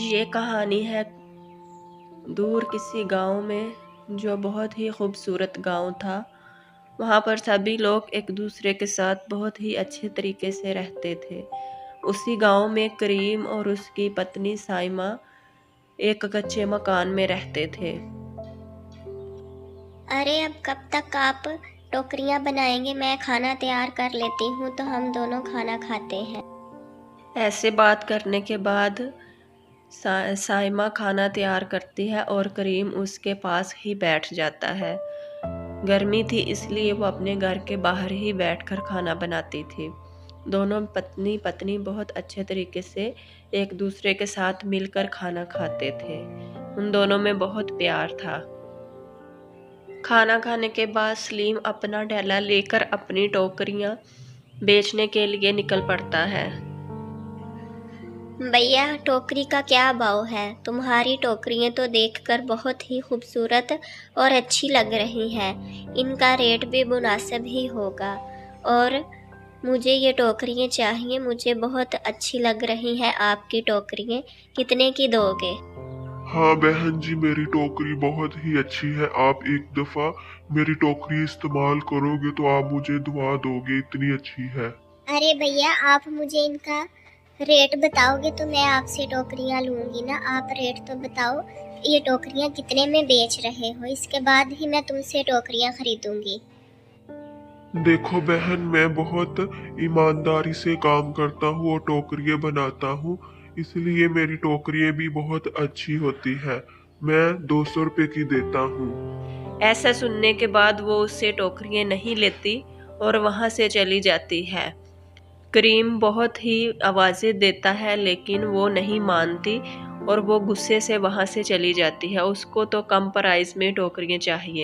یہ کہانی ہے دور کسی گاؤں میں جو بہت ہی خوبصورت گاؤں تھا۔ وہاں پر سبھی لوگ ایک دوسرے کے ساتھ بہت ہی اچھے طریقے سے رہتے تھے۔ اسی گاؤں میں کریم اور اس کی پتنی سائمہ ایک کچے مکان میں رہتے تھے۔ ارے اب کب تک آپ ٹوکریاں بنائیں گے؟ میں کھانا تیار کر لیتی ہوں تو ہم دونوں کھانا کھاتے ہیں۔ ایسے بات کرنے کے بعد سائمہ کھانا تیار کرتی ہے اور کریم اس کے پاس ہی بیٹھ جاتا ہے۔ گرمی تھی اس لیے وہ اپنے گھر کے باہر ہی بیٹھ کر کھانا بناتی تھی۔ دونوں پتنی بہت اچھے طریقے سے ایک دوسرے کے ساتھ مل کر کھانا کھاتے تھے۔ ان دونوں میں بہت پیار تھا۔ کھانا کھانے کے بعد سلیم اپنا ڈیلا لے کر اپنی ٹوکریاں بیچنے کے لیے نکل پڑتا ہے۔ بھیا ٹوکری کا کیا بھاؤ ہے؟ تمہاری ٹوکریاں تو دیکھ کر بہت ہی خوبصورت اور اچھی لگ رہی ہیں۔ ان کا ریٹ بھی مناسب ہی ہوگا اور مجھے یہ ٹوکریاں چاہیے، مجھے بہت اچھی لگ رہی ہیں آپ کی ٹوکریاں۔ کتنے کی دو گے؟ ہاں بہن جی، میری ٹوکری بہت ہی اچھی ہے۔ آپ ایک دفعہ میری ٹوکری استعمال کرو گے تو آپ مجھے دعا دو گے، اتنی اچھی ہے۔ ارے بھیا آپ مجھے ان کا ریٹ بتاؤ گے تو میں آپ سے ٹوکریاں لوں گی نا۔ آپ ریٹ تو بتاؤ، یہ ٹوکریاں کتنے میں بیچ رہے ہو، اس کے بعد ہی میں تم سے ٹوکریاں خریدوں گی۔ دیکھو بہن، میں بہت ایمانداری سے کام کرتا ہوں اور ٹوکریاں بناتا ہوں، اس لیے میری ٹوکریاں بھی بہت اچھی ہوتی ہے۔ میں 200 روپے کی دیتا ہوں۔ ایسا سننے کے بعد وہ اس سے ٹوکریاں نہیں لیتی اور وہاں سے چلی جاتی ہے۔ کریم بہت ہی آوازیں دیتا ہے لیکن وہ نہیں مانتی اور وہ غصے سے وہاں سے چلی جاتی ہے۔ اس کو تو کم پرائز میں ٹوکریاں چاہیے۔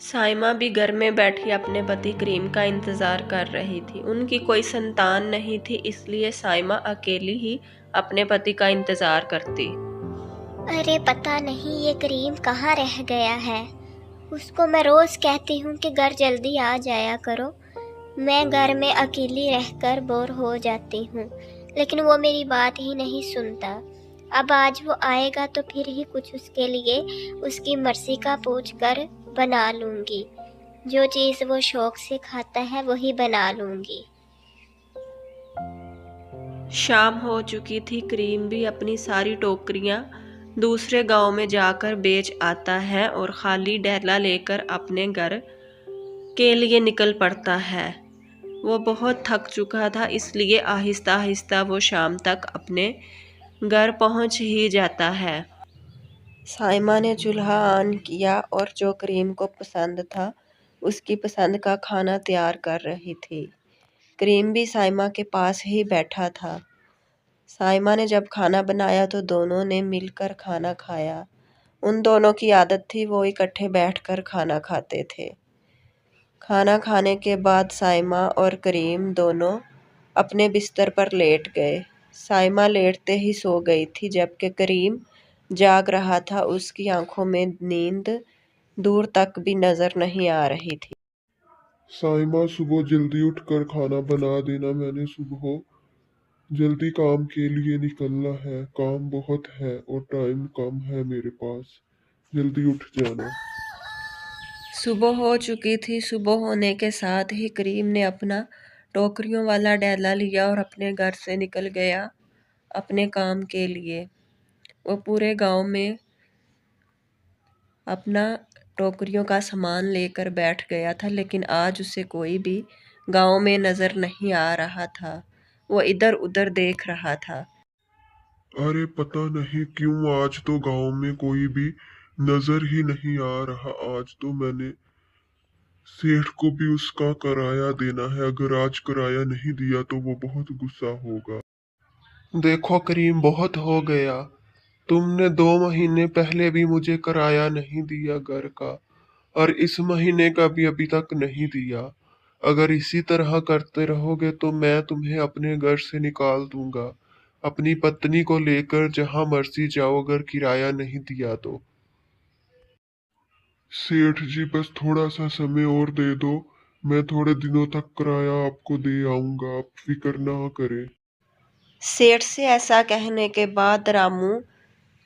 سائمہ بھی گھر میں بیٹھی اپنے پتی کریم کا انتظار کر رہی تھی۔ ان کی کوئی سنتان نہیں تھی، اس لیے سائمہ اکیلی ہی اپنے پتی کا انتظار کرتی۔ ارے پتہ نہیں یہ کریم کہاں رہ گیا ہے۔ اس کو میں روز کہتی ہوں کہ گھر جلدی آ جایا کرو، میں گھر میں اکیلی رہ کر بور ہو جاتی ہوں، لیکن وہ میری بات ہی نہیں سنتا۔ اب آج وہ آئے گا تو پھر ہی کچھ اس کے لیے اس کی مرضی کا پوچھ کر بنا لوں گی۔ جو چیز وہ شوق سے کھاتا ہے وہی بنا لوں گی۔ شام ہو چکی تھی۔ کریم بھی اپنی ساری ٹوکریاں دوسرے گاؤں میں جا کر بیچ آتا ہے اور خالی ڈیلا لے کر اپنے گھر کے لیے نکل پڑتا ہے۔ وہ بہت تھک چکا تھا، اس لیے آہستہ آہستہ وہ شام تک اپنے گھر پہنچ ہی جاتا ہے۔ سائمہ نے چولہا آن کیا اور جو کریم کو پسند تھا اس کی پسند کا کھانا تیار کر رہی تھی۔ کریم بھی سائمہ کے پاس ہی بیٹھا تھا۔ سائمہ نے جب کھانا بنایا تو دونوں نے مل کر کھانا کھایا۔ ان دونوں کی عادت تھی، وہ اکٹھے بیٹھ کر کھانا کھاتے تھے۔ کھانا کھانے کے بعد سائمہ اور کریم دونوں اپنے بستر پر لیٹ گئے۔ سائمہ لیٹتے ہی سو گئی تھی جبکہ کریم جاگ رہا تھا۔ اس کی آنکھوں میں نیند دور تک بھی نظر نہیں آ رہی تھی۔ سائمہ صبح جلدی اٹھ کر کھانا بنا دینا، میں نے صبح جلدی کام کے لیے نکلنا ہے، کام بہت ہے اور ٹائم کم ہے میرے پاس، جلدی اٹھ جانا۔ صبح ہو چکی تھی۔ صبح ہونے کے ساتھ ہی کریم نے اپنا ٹوکریوں والا ڈیلا لیا اور اپنے گھر سے نکل گیا اپنے کام کے لیے۔ وہ پورے گاؤں میں اپنا ٹوکریوں کا سامان لے کر بیٹھ گیا تھا، لیکن آج اسے کوئی بھی گاؤں میں نظر نہیں آ رہا تھا۔ وہ ادھر ادھر دیکھ رہا تھا۔ ارے پتہ نہیں کیوں آج تو گاؤں میں کوئی بھی نظر ہی نہیں آ رہا۔ آج تو میں نے سیٹھ کو بھی اس کا کرایہ دینا ہے، اگر آج کرایہ نہیں دیا تو وہ بہت غصہ ہوگا۔ دیکھو کریم، بہت ہو گیا، تم نے 2 مہینے پہلے بھی مجھے کرایہ نہیں دیا گھر کا، اور اس مہینے کا بھی ابھی تک نہیں دیا۔ اگر اسی طرح کرتے رہو گے تو میں تمہیں اپنے گھر سے نکال دوں گا۔ اپنی پتنی کو لے کر جہاں مرضی جاؤ اگر کرایہ نہیں دیا تو۔ سیٹھ جی بس تھوڑا سا سمے اور دے دو، میں تھوڑے دنوں تک کرایہ آپ کو دے آؤں گا، آپ فکر نہ کریں۔ سیٹھ سے ایسا کہنے کے بعد رامو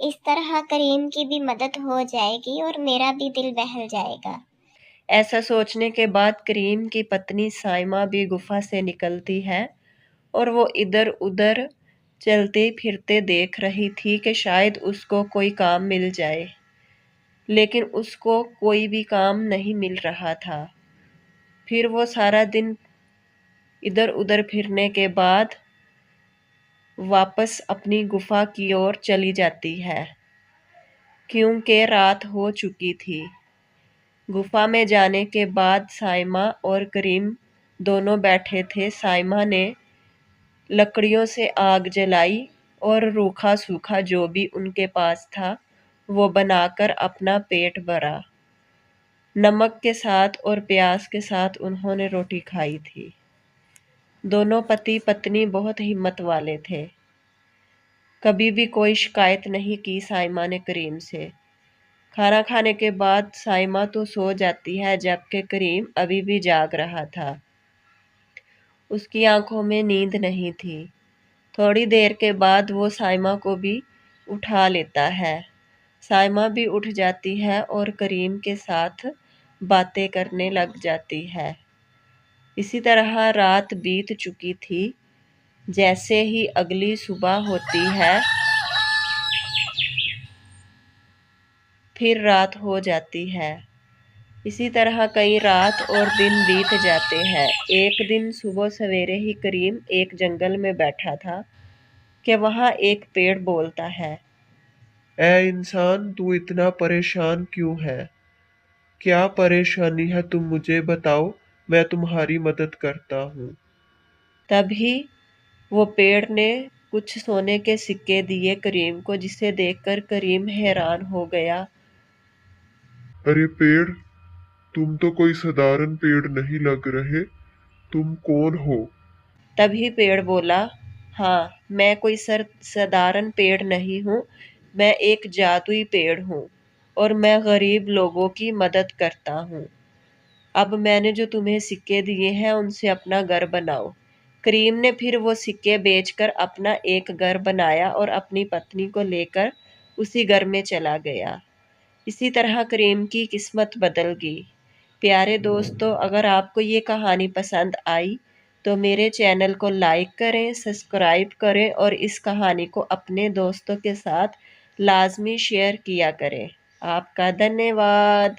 اس طرح کریم کی بھی مدد ہو جائے گی اور میرا بھی دل بہل جائے گا۔ ایسا سوچنے کے بعد کریم کی پتنی سائمہ بھی گفا سے نکلتی ہے اور وہ ادھر ادھر چلتے پھرتے دیکھ رہی تھی کہ شاید اس کو کوئی کام مل جائے، لیکن اس کو کوئی بھی کام نہیں مل رہا تھا۔ پھر وہ سارا دن ادھر ادھر پھرنے کے بعد واپس اپنی گفا کی اور چلی جاتی ہے، کیونکہ رات ہو چکی تھی۔ گفا میں جانے کے بعد سائمہ اور کریم دونوں بیٹھے تھے۔ سائمہ نے لکڑیوں سے آگ جلائی اور روکھا سوکھا جو بھی ان کے پاس تھا وہ بنا کر اپنا پیٹ بھرا۔ نمک کے ساتھ اور پیاز کے ساتھ انہوں نے روٹی کھائی تھی۔ دونوں پتی پتنی بہت ہمت والے تھے، کبھی بھی کوئی شکایت نہیں کی سائمہ نے کریم سے۔ کھانا کھانے کے بعد سائمہ تو سو جاتی ہے جبکہ کریم ابھی بھی جاگ رہا تھا۔ اس کی آنکھوں میں نیند نہیں تھی۔ تھوڑی دیر کے بعد وہ سائمہ کو بھی اٹھا لیتا ہے۔ سائمہ بھی اٹھ جاتی ہے اور کریم کے ساتھ باتیں کرنے لگ جاتی ہے۔ اسی طرح رات بیت چکی تھی۔ جیسے ہی اگلی صبح ہوتی ہے پھر رات ہو جاتی ہے۔ اسی طرح کئی رات اور دن بیت جاتے ہیں۔ ایک دن صبح سویرے ہی کریم ایک جنگل میں بیٹھا تھا کہ وہاں ایک پیڑ بولتا ہے، اے انسان، تو اتنا پریشان کیوں ہے؟ کیا پریشانی ہے تم مجھے بتاؤ، میں تمہاری مدد کرتا ہوں۔ تبھی وہ پیڑ نے کچھ سونے کے سکے دیے کریم کو، جسے دیکھ کر کریم حیران ہو گیا۔ ارے پیڑ، تم تو کوئی سادھارن پیڑ نہیں لگ رہے، تم کون ہو؟ تبھی پیڑ بولا، ہاں، میں کوئی سادھارن پیڑ نہیں ہوں، میں ایک جادوئی پیڑ ہوں اور میں غریب لوگوں کی مدد کرتا ہوں۔ اب میں نے جو تمہیں سکے دیے ہیں ان سے اپنا گھر بناؤ۔ کریم نے پھر وہ سکے بیچ کر اپنا ایک گھر بنایا اور اپنی پتنی کو لے کر اسی گھر میں چلا گیا۔ اسی طرح کریم کی قسمت بدل گئی۔ پیارے دوستو، اگر آپ کو یہ کہانی پسند آئی تو میرے چینل کو لائک کریں، سبسکرائب کریں اور اس کہانی کو اپنے دوستوں کے ساتھ لازمی شیئر کیا کریں۔ آپ کا دھنیہ واد۔